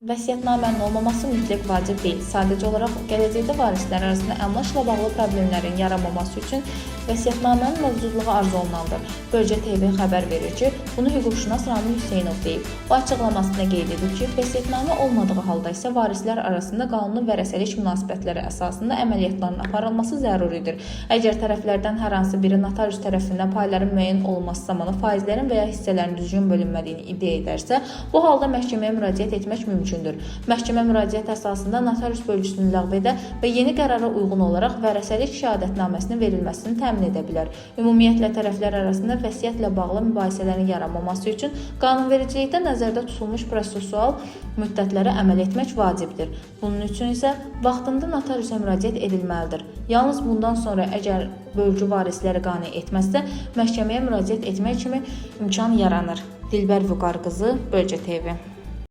Vəsiyyətnamənin olmaması mütləq vacib deyil. Sadəcə olaraq gələcəkdə varislər arasında əmlakla bağlı problemlərin yaranmaması üçün vəsiyyətnamənin mövcudluğu arzu olunandır. Bölgə TV xəbər verir ki, bunu hüquqşünas Ramil Hüseynov deyib. O açıqlamasında qeyd edib ki, vəsiyyətnamə olmadığı halda isə varislər arasında qanuni vərəsəlik münasibətləri əsasında əməliyyatların aparılması zəruridir. Əgər tərəflərdən hər hansı biri notarius tərəfindən payların müəyyən olunması zamanı faizlərin və ya hissələrin düzgün bölünmədiyini iddia edərsə, bu halda məhkəməyə müraciət etmək mümkündür. Məhkəmə müraciət əsasında notarius bölgüsünü ləğv edə və yeni qərara uyğun olaraq vərəsəlik şəhadətnaməsinin verilməsini təmin edə bilər. Ümumiyyətlə, tərəflər arasında vəsiyyətlə bağlı mübahisələrin yaranmaması üçün qanunvericilikdə nəzərdə tutulmuş prosessual müddətlərə əməl etmək vacibdir. Bunun üçün isə vaxtında notariusa müraciət edilməlidir. Yalnız bundan sonra əgər bölgü varisləri qane etməzsə, məhkəməyə müraciət etmək kimi imkan yaranır. Dilbər Vüqar qızı, Bölgə TV.